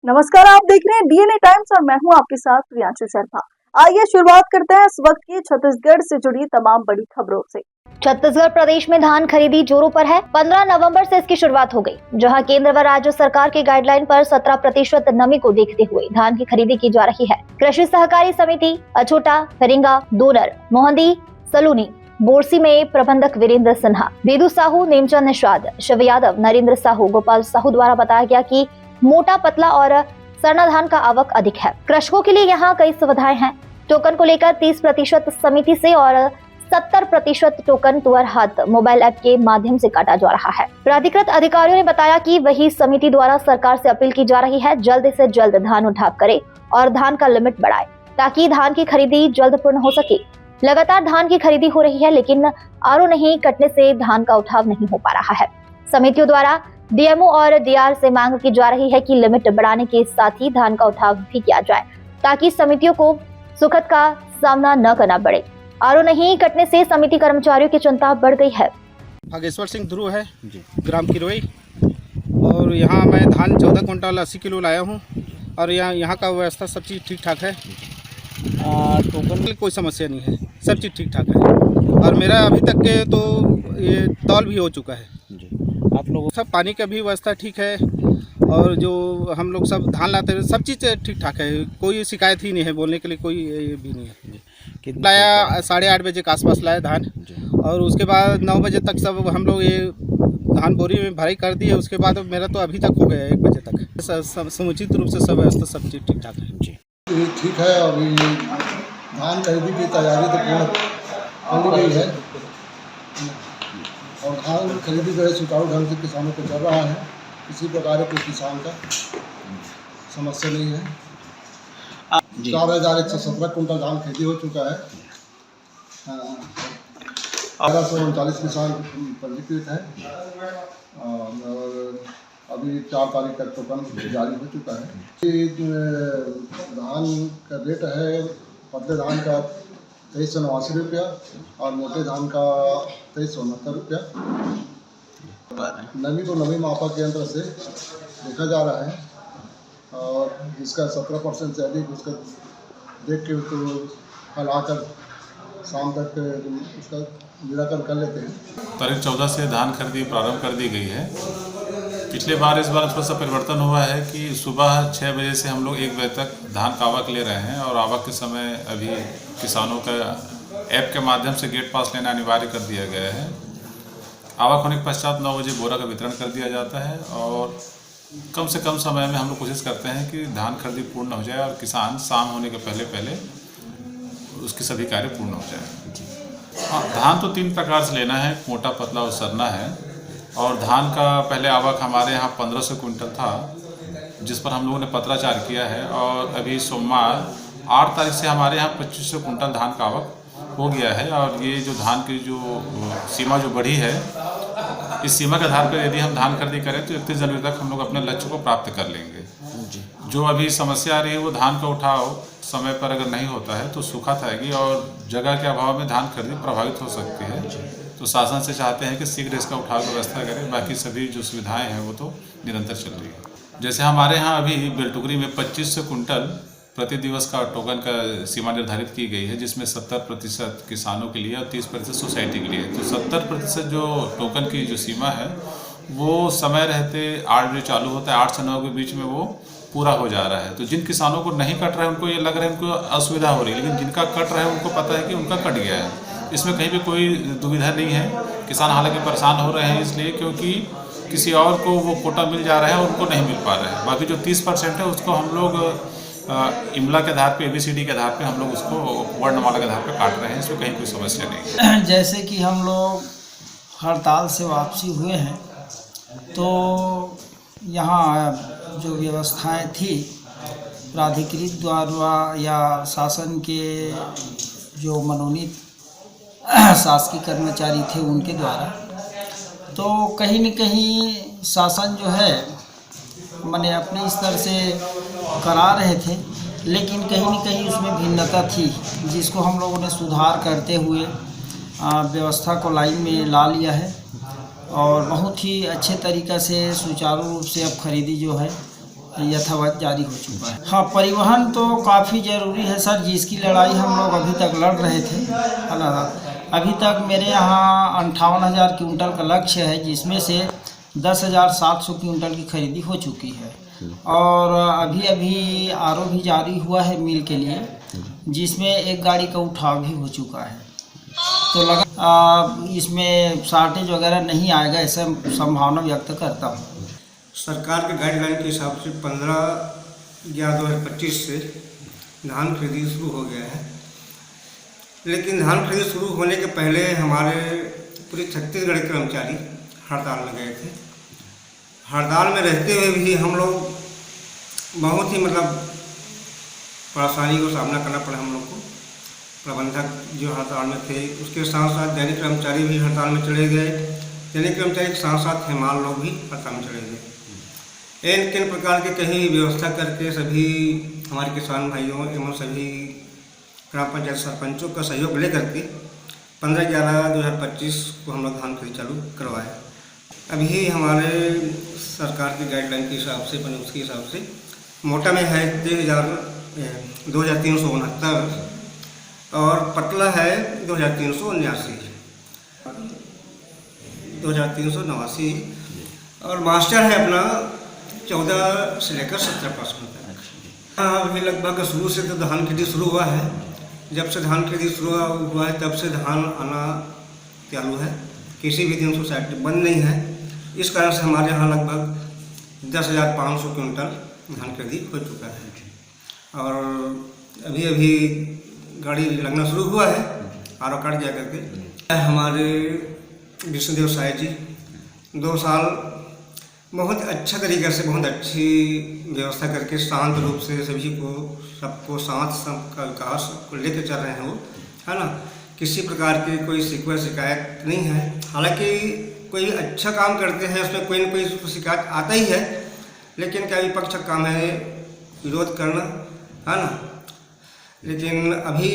नमस्कार, आप देख रहे हैं डीएनए टाइम्स और मैं हूं आपके साथ प्रियांशु शर्मा। आइए शुरुआत करते हैं इस वक्त की छत्तीसगढ़ से जुड़ी तमाम बड़ी खबरों से। छत्तीसगढ़ प्रदेश में धान खरीदी जोरों पर है। 15 नवंबर से इसकी शुरुआत हो गई, जहां केंद्र व राज्य सरकार की गाइडलाइन पर 17% नमी को देखते हुए धान की खरीदी की जा रही है। कृषि सहकारी समिति अछोटा, फरिंगा, दोनर, मोहंदी, सलूनी, बोरसी में प्रबंधक वीरेंद्र सिन्हा, बेदू साहू, नेमचंद निषाद, शिव यादव, नरेंद्र साहू, गोपाल साहू द्वारा बताया गया कि मोटा, पतला और सरना धान का आवक अधिक है। कृषकों के लिए यहाँ कई सुविधाएं हैं। टोकन को लेकर 30% समिति से और 70% टोकन तुअर हाथ मोबाइल ऐप के माध्यम से काटा जा रहा है। प्राधिकृत अधिकारियों ने बताया कि वही समिति द्वारा सरकार से अपील की जा रही है, जल्द से जल्द धान उठाव करे और धान का लिमिट बढ़ाए, ताकि धान की खरीदी जल्द पूर्ण हो सके। लगातार धान की खरीदी हो रही है, लेकिन आरओ नहीं कटने से धान का उठाव नहीं हो पा रहा है। समितियों द्वारा डीएमओ और डीआर से मांग की जा रही है कि लिमिट बढ़ाने के साथ ही धान का उठाव भी किया जाए, ताकि समितियों को सुखद का सामना न करना पड़े। आरओ नहीं कटने से समिति कर्मचारियों की चिंता बढ़ गई है। भागेश्वर सिंह ध्रुव है ग्राम किरोई, और यहाँ मैं धान 14 कुंटल 80 किलो लाया हूँ, और यहाँ का व्यवस्था सब चीज़ ठीक ठाक है। टोकन कोई समस्या नहीं है, सब चीज़ ठीक ठाक है, और मेरा अभी तक के तो ये तौल भी हो चुका है। आप लोगों सब पानी का भी व्यवस्था ठीक है, और जो हम लोग सब धान लाते हैं सब चीज़ ठीक ठाक है, कोई शिकायत ही नहीं है, बोलने के लिए कोई ये भी नहीं है। लाया 8:30 बजे के आसपास लाया धान, और उसके बाद 9 बजे तक सब हम लोग ये धान बोरी में भराई कर दिए। उसके बाद मेरा तो अभी तक हो गया 1 बजे तक। समुचित रूप से सब व्यवस्था सब चीज़ ठीक ठाक है जी। ठीक है। अभी धान खरीदी की तैयारी तो पूर्ण हो गई है, और धान खरीदी जो है सुचारू ढंग से किसानों को चल रहा है। किसी प्रकार के किसान का समस्या नहीं है। 4117 कुंटल धान खरीदी हो चुका है। 1139 किसान पंजीकृत है, और अभी 4 तारीख तक टोकन जारी हो चुका है। धान का रेट है, पतले धान का 2389 रुपया और मोटे धान का 2369 रुपया। नमी तो नमी मापक यंत्र से देखा जा रहा है, और जिसका 17% से अधिक उसका देख के उसको हलाकर शाम तक उसका निराकरण कर लेते हैं। तारीख 14 से धान खरीदी प्रारंभ कर दी गई है। पिछले बार इस बार थोड़ा सा परिवर्तन हुआ है कि सुबह 6 बजे से हम लोग 1 बजे तक धान का आवक ले रहे हैं, और आवक के समय अभी किसानों का ऐप के माध्यम से गेट पास लेना अनिवार्य कर दिया गया है। आवक होने के पश्चात 9 बजे बोरा का वितरण कर दिया जाता है, और कम से कम समय में हम लोग कोशिश करते हैं कि धान खरीदी पूर्ण हो जाए, और किसान शाम होने के पहले पहले उसके सभी कार्य पूर्ण हो जाए। हाँ, धान तो 3 प्रकार से लेना है, मोटा, पतला और सरना है। और धान का पहले आवक हमारे यहाँ 1500 कुंटल था, जिस पर हम लोगों ने पत्राचार किया है, और अभी सोमवार 8 तारीख से हमारे यहाँ 2500 कुंटल धान का आवक हो गया है। और ये जो धान की जो सीमा जो बढ़ी है, इस सीमा के आधार पर यदि हम धान खरीदी करें तो 31 जनवरी तक हम लोग अपने लक्ष्य को प्राप्त कर लेंगे। जो अभी समस्या आ रही है वो धान का उठाव समय पर अगर नहीं होता है तो सूखा आएगी, और जगह के अभाव में धान खरीदी प्रभावित हो सकती है। तो शासन से चाहते हैं कि शीघ्र इसका उठाव की व्यवस्था करें। बाकी सभी जो सुविधाएं हैं वो तो निरंतर चल रही है। जैसे हमारे यहाँ अभी बेलटुकरी में 2500 कुंटल प्रति दिवस का टोकन का सीमा निर्धारित की गई है, जिसमें 70% किसानों के लिए और 30% सोसाइटी के लिए। तो 70% जो टोकन की जो सीमा है वो समय रहते 8 बजे चालू होता है, 8 से 9 के बीच में वो पूरा हो जा रहा है। तो जिन किसानों को नहीं कट रहा है उनको ये लग रहा है उनको असुविधा हो रही है, लेकिन जिनका कट रहा है उनको पता है कि उनका कट गया है। इसमें कहीं भी कोई दुविधा नहीं है। किसान हालांकि परेशान हो रहे हैं इसलिए क्योंकि किसी और को वो कोटा मिल जा रहा है और उनको नहीं मिल पा रहा है। बाकी जो 30% है उसको हम लोग इमला के आधार पे, ABCD के आधार पे हम लोग उसको वर्णमाला के आधार पे काट रहे हैं। इसमें कहीं कोई समस्या नहीं है। जैसे कि हम लोग हड़ताल से वापसी हुए हैं, तो यहाँ जो व्यवस्थाएं थी प्राधिकृत द्वारा या शासन के जो मनोनीत शासकीय कर्मचारी थे उनके द्वारा, तो कहीं न कहीं शासन जो है माने अपने स्तर से करा रहे थे, लेकिन कहीं न कहीं उसमें भिन्नता थी, जिसको हम लोगों ने सुधार करते हुए व्यवस्था को लाइन में ला लिया है, और बहुत ही अच्छे तरीक़ा से सुचारू रूप से अब खरीदी जो है यथावत जारी हो चुका है। हाँ, परिवहन तो काफ़ी ज़रूरी है सर, जिसकी लड़ाई हम लोग अभी तक लड़ रहे थे। अभी तक मेरे यहाँ 58,000 क्विंटल का लक्ष्य है, जिसमें से 10,700 क्विंटल की खरीदी हो चुकी है। और अभी अभी आरओ भी जारी हुआ है मिल के लिए, जिसमें एक गाड़ी का उठाव भी हो चुका है। तो लगा इसमें शॉर्टेज वगैरह नहीं आएगा, ऐसा संभावना व्यक्त करता हूँ। सरकार के गाइडलाइन के हिसाब से 15/11/2025 से धान खरीदी शुरू हो गया है। लेकिन धान खरीदी शुरू होने के पहले हमारे पूरे छत्तीसगढ़ के कर्मचारी हड़ताल में गए थे। हड़ताल में रहते हुए भी हम लोग बहुत ही परेशानी को सामना करना पड़ा हम लोग को। प्रबंधक जो हड़ताल में थे, उसके साथ साथ दैनिक कर्मचारी भी हड़ताल में चले गए। दैनिक कर्मचारी के साथ साथ हेमाल लोग भी हड़ताल में चले गए। किन प्रकार के कहीं व्यवस्था करके सभी हमारे किसान भाइयों एवं सभी ग्राम पंचायत सरपंचों का सहयोग लेकर के 15/11/2025 को हम लोग धान खरीदी चालू करवाए। अभी हमारे सरकार की गाइडलाइन के हिसाब से उसके हिसाब से मोटा में है 2,369 और पतला है 2,389 और मास्टर है अपना 14 से लेकर 17% तक। अभी लगभग शुरू से तो धान खेती शुरू हुआ है। जब से धान खेती शुरू हुआ है तब से धान आना चालू है, किसी भी दिन सोसाइटी बंद नहीं है। इस कारण से हमारे यहाँ लगभग 10,500 क्विंटल धान खरीदी हो चुका है। और अभी अभी गाड़ी लगना शुरू हुआ है, आरओ कार्ड जा करके। हमारे विष्णुदेव साय जी 2 साल बहुत अच्छा तरीके से, बहुत अच्छी व्यवस्था करके शांत रूप से सभी को, सबको साथ सबका विकास को लेकर चल रहे हैं वो, है ना। किसी प्रकार की कोई शिकायत नहीं है। हालांकि कोई अच्छा काम करते हैं उसमें कोई न कोई शिकायत आता ही है, लेकिन क्या विपक्ष का काम है विरोध करना, है ना। लेकिन अभी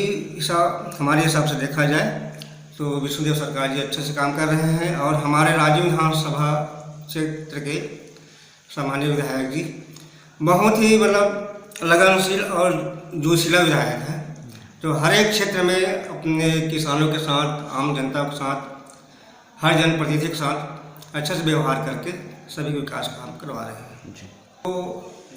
हमारे हिसाब से देखा जाए तो विष्णुदेव सरकार जी अच्छे से काम कर रहे हैं। और हमारे राज्य विधानसभा क्षेत्र के सामान्य विधायक जी बहुत ही लगनशील और जोशीला विधायक हैं, जो हर एक क्षेत्र में अपने किसानों के साथ, आम जनता के साथ, हर जनप्रतिनिधि के साथ अच्छे से व्यवहार करके सभी विकास काम करवा रहे हैं। तो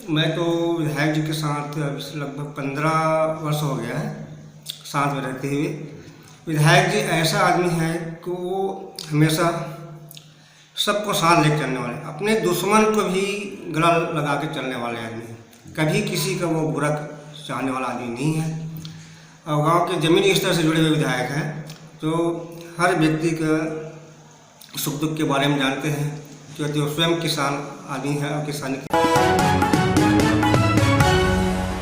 मैं तो विधायक जी के साथ लगभग 15 वर्ष हो गया है साथ में रहते हुए। विधायक जी ऐसा आदमी है कि वो हमेशा सबको साथ लेकर चलने वाले, अपने दुश्मन को भी गला लगा के चलने वाले आदमी हैं। कभी किसी का वो बुरा चाहने वाला आदमी नहीं है। और गांव के जमीनी स्तर से जुड़े हुए विधायक हैं, तो हर व्यक्ति का सुख दुख के बारे में जानते हैं, क्योंकि वो स्वयं किसान आदमी है और किसानी